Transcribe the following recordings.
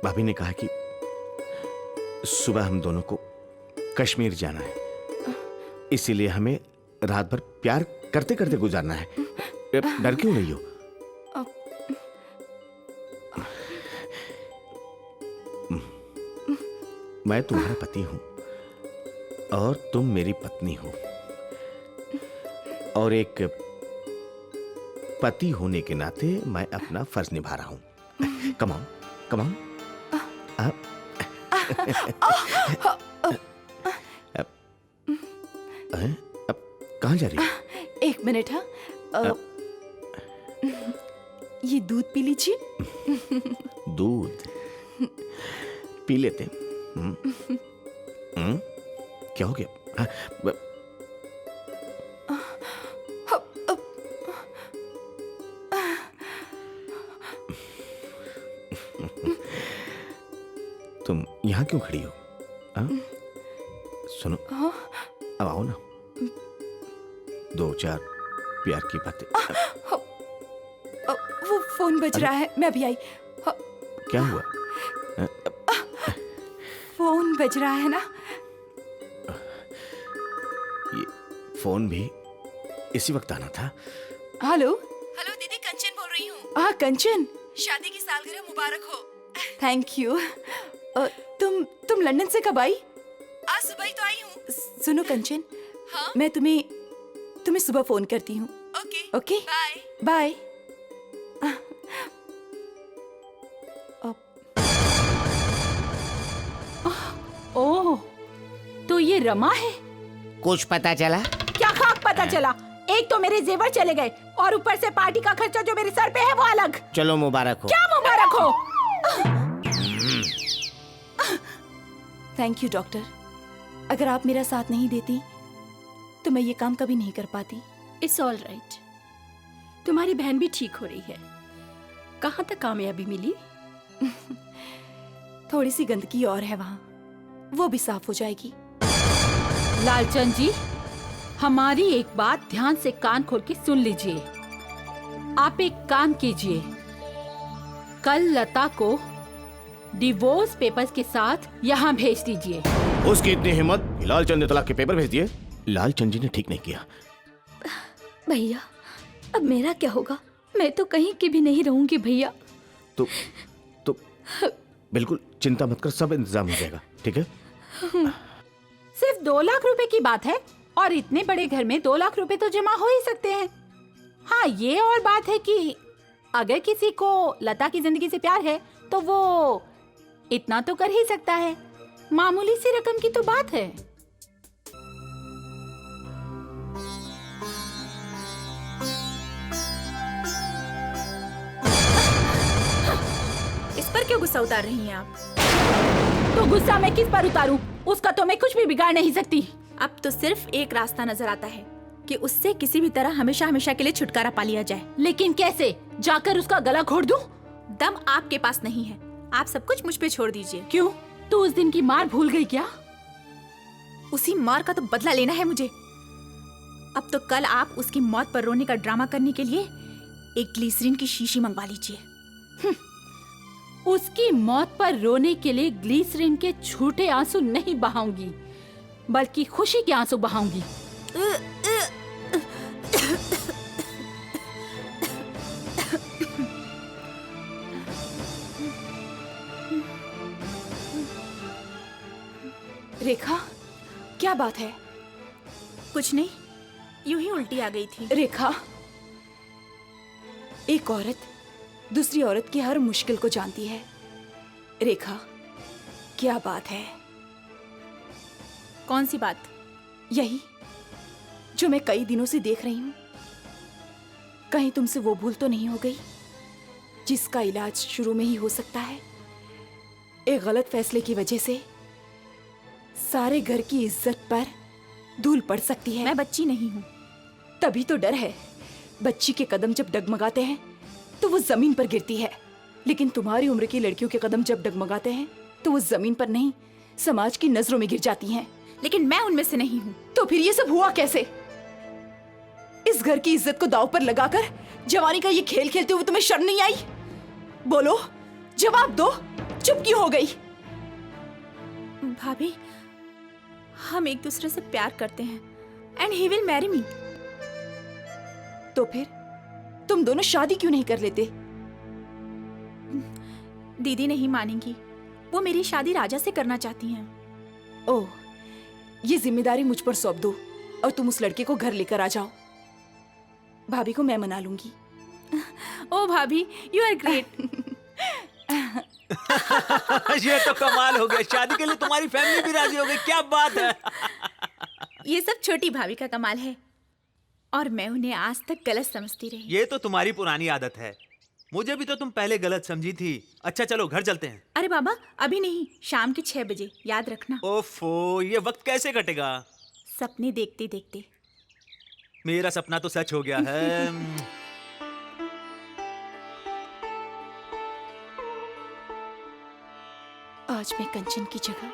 भाभी ने कहा कि सुबह हम दोनों को कश्मीर जाना है, इसीलिए हमें रात भर प्यार करते करते गुजारना है। डर क्यों रही हो? मैं तुम्हारा पति हूं और तुम मेरी पत्नी हो, और एक पति होने के नाते मैं अपना फर्ज निभा रहा हूं। Come on, come on. अब कहाँ जा रही है? एक मिनट। हाँ, ये दूध पी लीजिए। दूध पी लेते हैं। क्या हो गया? तुम यहाँ क्यों खड़ी हो? सुनो, अब आओ ना, दो चार प्यार की बातें। वो फोन बज रहा है, मैं अभी आई। क्या हुआ? फोन बज रहा है ना। ये फोन भी इसी वक्त आना था। हेलो हेलो दीदी, कंचन बोल रही हूँ। हाँ कंचन, शादी की सालगिरह मुबारक हो। Thank you. तुम लंदन से कब आई? आज सुबह ही तो आई हूँ। सुनो कंचन, हाँ? मैं तुम्हें सुबह फोन करती हूँ। Okay okay, bye bye. Oh, तो ये रमा है? कुछ पता चला? क्या खाक पता चला? एक तो मेरे जेवर चले गए और ऊपर से पार्टी का खर्चा जो मेरे सर पे है वो अलग। चलो मुबारक हो। क्या मुबारक हो? थैंक यू डॉक्टर, अगर आप मेरा साथ नहीं देती तो मैं ये काम कभी नहीं कर पाती। इट्स ऑल राइट, तुम्हारी बहन भी ठीक हो रही है। कहाँ तक कामयाबी मिली? थोड़ी सी गंदगी और है वहाँ, वो भी साफ हो जाएगी। लालचंद जी, हमारी एक बात ध्यान से कान खोल के सुन लीजिए। आप एक काम कीजिए, कल लता को डिवोर्स पेपर्स के साथ यहाँ भेज दीजिए। उसकी इतनी हिम्मत, लालचंद ने तलाक के पेपर भेज दिए। लालचंद जी ने ठीक नहीं किया। भैया, अब मेरा क्या होगा? मैं तो कहीं की भी नहीं रहूंगी भैया। तो बिल्कुल चिंता मत कर, सब इंतजाम हो जाएगा, ठीक है? सिर्फ 2 लाख रुपए की बात है और इतने बड़े घर में 2 लाख रुपए तो जमा हो ही सकते हैं। हाँ, ये और बात है कि अगर किसी को लता की जिंदगी से प्यार है तो वो इतना तो कर ही सकता है। मामूली सी रकम की तो बात है। इस पर क्यों गुस्सा उतार रही हैं आप? तो गुस्सा मैं किस पर उतारूं? उसका तो मैं कुछ भी बिगाड़ नहीं सकती। अब तो सिर्फ एक रास्ता नजर आता है कि उससे किसी भी तरह हमेशा हमेशा के लिए छुटकारा पा लिया जाए। लेकिन कैसे? जाकर उसका गला घोट दूं? दम आपके पास नहीं है, आप सब कुछ मुझ पे छोड़ दीजिए। क्यों? तू उस दिन की मार भूल गई क्या? उसी मार का तो बदला लेना है मुझे। अब तो कल आप उसकी मौत पर रोने का ड्रामा करने के लिए एक ग्लिसरीन की शीशी मंगवा लीजिए। उसकी मौत पर रोने के लिए ग्लिसरीन के झूठे आंसू नहीं बहाऊंगी, बल्कि खुशी के आंसू बहाऊंगी। रेखा, क्या बात है? कुछ नहीं, यूं ही उल्टी आ गई थी। रेखा, एक औरत दूसरी औरत की हर मुश्किल को जानती है। रेखा, क्या बात है? कौन सी बात? यही जो मैं कई दिनों से देख रही हूं। कहीं तुमसे वो भूल तो नहीं हो गई जिसका इलाज शुरू में ही हो सकता है? एक गलत फैसले की वजह से सारे घर की इज्जत पर धूल पड़ सकती है। मैं बच्ची नहीं हूं, तभी तो डर है। बच्ची के कदम जब डगमगाते हैं तो वो जमीन पर गिरती है, लेकिन तुम्हारी उम्र की लड़कियों के कदम जब डगमगाते हैं तो वो जमीन पर नहीं, समाज की नजरों में गिर जाती हैं। लेकिन मैं उनमें से नहीं हूं। तो फिर ये सब हुआ कैसे? इस घर की इज्जत को दांव पर लगाकर जवानी का ये खेल खेलते हुए तुम्हें शर्म नहीं आई? बोलो, जवाब दो। चुप क्यों हो गई? भाभी, हम एक दूसरे से प्यार करते हैं and he will marry me. तो फिर तुम दोनों शादी क्यों नहीं कर लेते? दीदी नहीं मानेंगी, वो मेरी शादी राजा से करना चाहती हैं। ओह, ये जिम्मेदारी मुझ पर सौंप दो और तुम उस लड़के को घर लेकर आ जाओ। भाभी को मैं मना लूंगी। ओ भाभी, यू आर ग्रेट। ये तो कमाल हो गया, शादी के लिए तुम्हारी फैमिली भी राजी हो गई, क्या बात है। ये सब छोटी भाभी का कमाल है और मैं उन्हें आज तक गलत समझती रही। ये तो तुम्हारी पुरानी आदत है, मुझे भी तो तुम पहले गलत समझी थी। अच्छा चलो घर चलते हैं। अरे बाबा, अभी नहीं, शाम के 6 बजे, याद रखना। ओफो, ये वक्त कैसे कटेगा? सपने देखते देखते। मेरा सपना तो सच हो गया है। आज मैं कंचन की जगह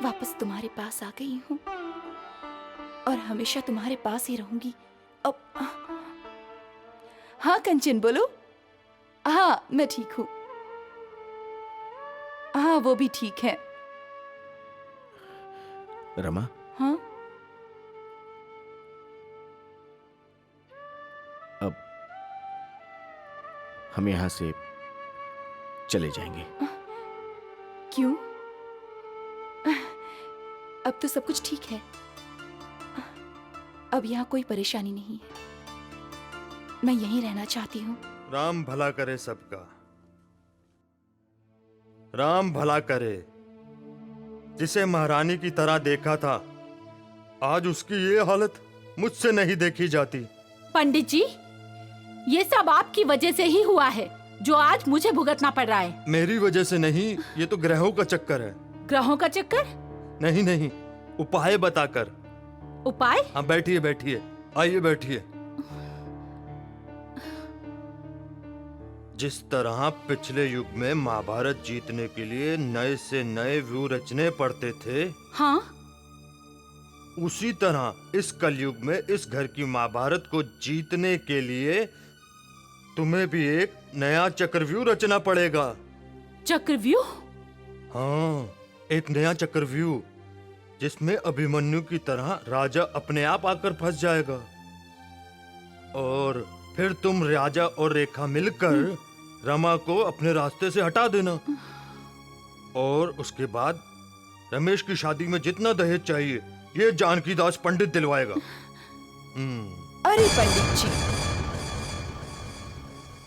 वापस तुम्हारे पास आ गई हूँ और हमेशा तुम्हारे पास ही रहूंगी। अब हाँ कंचन, बोलो। हाँ, मैं ठीक हूँ। हाँ, वो भी ठीक है। रमा, हाँ, अब हम यहां से चले जाएंगे। क्यों? अब तो सब कुछ ठीक है। अब यहाँ कोई परेशानी नहीं है। मैं यहीं रहना चाहती हूँ। राम भला करे सबका, राम भला करे। जिसे महारानी की तरह देखा था, आज उसकी ये हालत मुझसे नहीं देखी जाती। पंडित जी, ये सब आपकी वजह से ही हुआ है, जो आज मुझे भुगतना पड़ रहा है। मेरी वजह से नहीं, ये तो ग्रहों का चक्कर है। ग्रहों का चक्कर? नहीं नहीं, उपाय बताकर। उपाय? हाँ बैठिए बैठिए, आइए बैठिए। जिस तरह पिछले युग में महाभारत जीतने के लिए नए से नए व्यूह रचने पड़ते थे, हाँ। उसी तरह इस कलयुग में इस घर की महाभारत को जीतने के लिए तुम्हें भी एक नया चक्रव्यूह रचना पड़ेगा। चक्रव्यूह? हाँ, एक नया चक्रव्यूह, जिसमें अभिमन्यु की तरह राजा अपने आप आकर फंस जाएगा और फिर तुम राजा और रेखा मिलकर रमा को अपने रास्ते से हटा देना और उसके बाद रमेश की शादी में जितना दहेज चाहिए ये जानकीदास पंडित दिलवाएगा। अरे पंडित जी,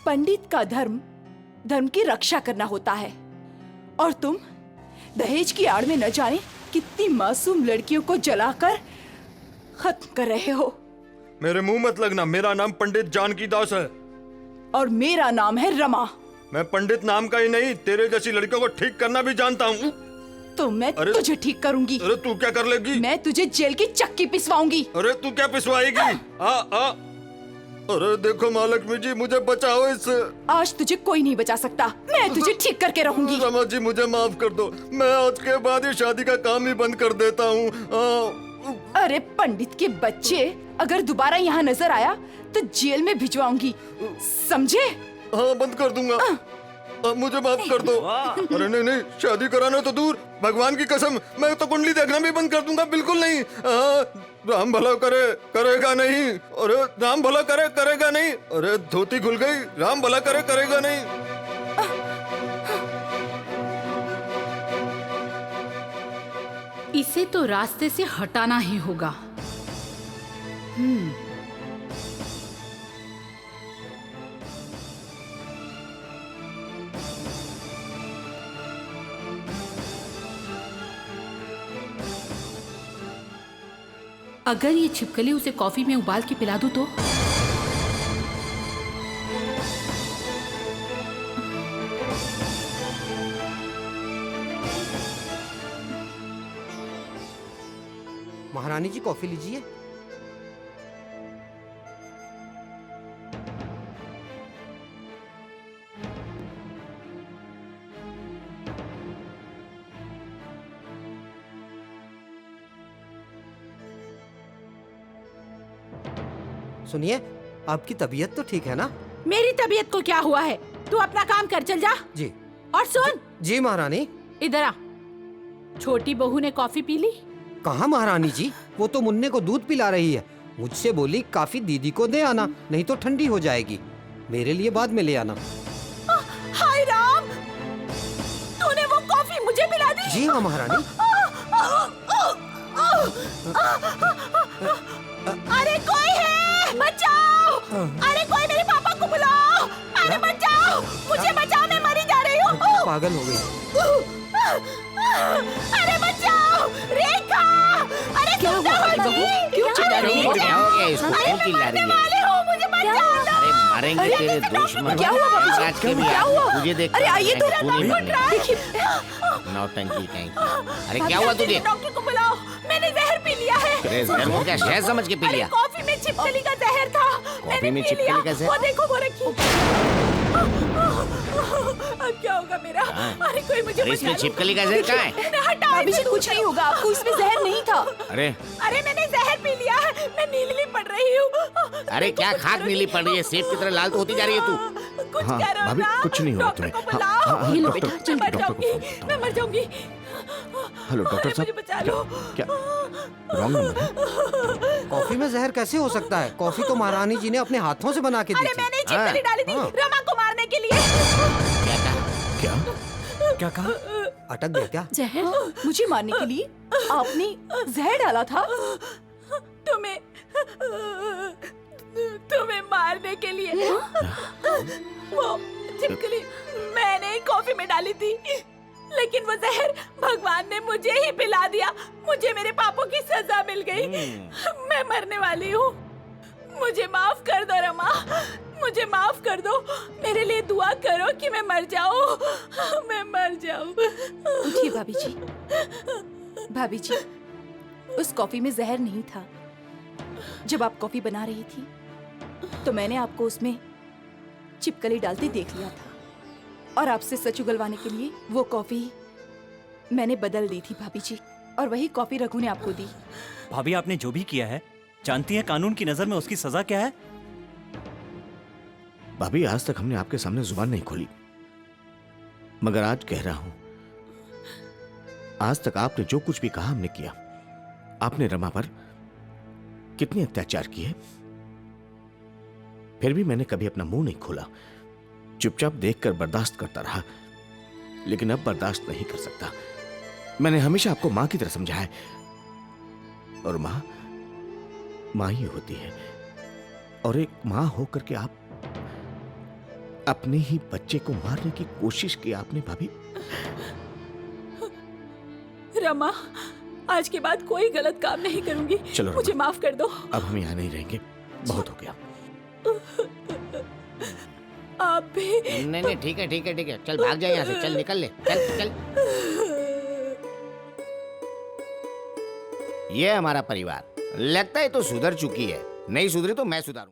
पंडित का धर्म धर्म की रक्षा करना होता है और तुम दहेज की आड़ में न जाने कितनी मासूम लड़कियों को जलाकर खत्म कर रहे हो। मेरे मुंह मत लगना, मेरा नाम पंडित जानकीदास है और मेरा नाम है रमा। मैं पंडित नाम का ही नहीं, तेरे जैसी लड़कियों को ठीक करना भी जानता हूँ। तो मैं तुझे ठीक करूंगी। अरे तू क्या कर लेगी? मैं तुझे जेल की चक्की पिसवाऊंगी। अरे तू क्या पिसवाएगी? अरे देखो महालक्ष्मी जी, मुझे बचाओ इससे। आज तुझे कोई नहीं बचा सकता, मैं तुझे ठीक करके रहूंगी। रमा जी मुझे माफ कर दो, मैं आज के बाद ये शादी का काम ही बंद कर देता हूँ। अरे पंडित के बच्चे, अगर दोबारा यहाँ नजर आया तो जेल में भिजवाऊंगी, समझे? हाँ बंद कर दूंगा, मुझे माफ कर दो। अरे नहीं नहीं, शादी कराना तो दूर, भगवान की कसम मैं तो कुंडली देखना भी बंद कर दूंगा, बिल्कुल नहीं। राम भला करे, करेगा नहीं। अरे राम भला करे, करेगा नहीं। अरे धोती खुल गई, राम भला करे, करेगा नहीं। इसे तो रास्ते से हटाना ही होगा। अगर ये छिपकली उसे कॉफी में उबाल के पिला दूं तो? महारानी जी कॉफी लीजिए। सुनिए, आपकी तबीयत तो ठीक है ना? मेरी तबीयत को क्या हुआ है? तू अपना काम कर, चल जा। जी। और सुन, जी महारानी। इधर आ। छोटी बहू ने कॉफी पी ली? कहाँ महारानी जी, वो तो मुन्ने को दूध पिला रही है। मुझसे बोली काफी दीदी को दे आना, नहीं तो ठंडी हो जाएगी। मेरे लिए बाद में ले आना। हाय राम, तूने वो कॉफी मुझे पिला दी? जी हाँ महारानी। अरे कोई है, बचाओ! अरे कोई मेरे पापा को बुलाओ! अरे बचाओ, मुझे बचाओ, मैं मरी जा रही हूँ। पागल हो गई। अरे बचाओ, रेखा! अरे क्या हुआ भाई बहू? क्यों चिल्ला रही हो? क्या हो गया इसको? क्यों चिल्ला रही है? वाले हो, मुझे बचाओ! अरे मारेंगे तेरे दुश्मन। क्या हुआ बाबू जी? आज के भी क्या हुआ? तुझे देख अरे आइए तो। देखिए नौटंकी कहीं की। अरे क्या हुआ तुझे? डॉक्टर को बुलाओ, मैंने जहर पी लिया है। तेरे जहर को क्या शहद समझ के पी अरे लिया? कॉफी में छिपकली का जहर था। मैंने में पी छिपकली लिया। का जहर? वो देखो वो रखी। अब क्या होगा मेरा? अरे कोई मुझे अरे इसमें बचा लो। छिपकली का जहर कहाँ है? हटाओ भाभी जी इसे। कुछ नहीं होगा आपको, इसमें जहर नहीं था। अरे अरे मैंने जहर पी लिया है, मैं नीली पड़ रही हूँ। अरे क्या खाक नीली पड़ रही है? सेब की तरह लाल तो होती जा रही है तू। कुछ हाँ, करो भाभी, ना। कुछ नहीं हुआ डॉक्टर तुम्हें। को हाँ, बुलाओ। हाँ, हाँ, ये लो डॉक्टर- बेटा, मैं मर डॉक्टर को जाऊंगी, फोन मैं मर जाऊंगी। हेलो डॉक्टर अरे, साहब, मुझे बचा लो। क्या रॉन्ग नंबर है? कॉफी में जहर कैसे हो सकता है? कॉफी तो महारानी जी ने अपने हाथों से बना के दी अरे थी। मैंने छिपकली डाली थी हाँ। रमा को मारने के लिए। क्या? क्या कहा? अटक गया क्या? जहर? मुझे मारने के लिए आपने जहर डाला था? तुम्हें तुम्हें मारने के लिए वो छिपकली मैंने कॉफी में डाली थी, लेकिन वो जहर भगवान ने मुझे ही पिला दिया। मुझे मेरे पापों की सजा मिल गई। मैं मरने वाली हूँ। मुझे माफ कर दो रमा, मुझे माफ कर दो। मेरे लिए दुआ करो कि मैं मर जाऊं, मैं मर जाऊं। उठिए भाभी जी। भाभी जी, उस कॉफी में जहर नहीं था। जब आप कॉफी बना रही थी तो मैंने आपको उसमें छिपकली डालते देख लिया था, और आपसे सच उगलवाने के लिए वो कॉफी मैंने बदल दी थी भाभी जी, और वही कॉफी रघु ने आपको दी। भाभी आपने जो भी किया है, जानती हैं कानून की नजर में उसकी सजा क्या है? भाभी, आज तक हमने आपके सामने जुबान नहीं खोली, मगर आज कह रहा हूं, आज तक आपने जो कुछ भी कहा हमने किया। आपने रमा पर कितने अत्याचार किए, फिर भी मैंने कभी अपना मुंह नहीं खोला। चुपचाप देखकर बर्दाश्त करता रहा, लेकिन अब बर्दाश्त नहीं कर सकता। मैंने हमेशा आपको मां की तरह समझा है, और मां मां ही होती है। और एक मां होकर के आप अपने ही बच्चे को मारने की कोशिश की आपने भाभी। रमा, आज के बाद कोई गलत काम नहीं करूंगी। चलो मुझे रमा, माफ कर दो। अब हम यहां नहीं रहेंगे, बहुत हो गया। आप भी। नहीं नहीं ठीक है ठीक है ठीक है, चल भाग जा यहाँ से, चल निकल ले, चल चल। ये हमारा परिवार। लगता है तो सुधर चुकी है, नहीं सुधरी तो मैं सुधारूं।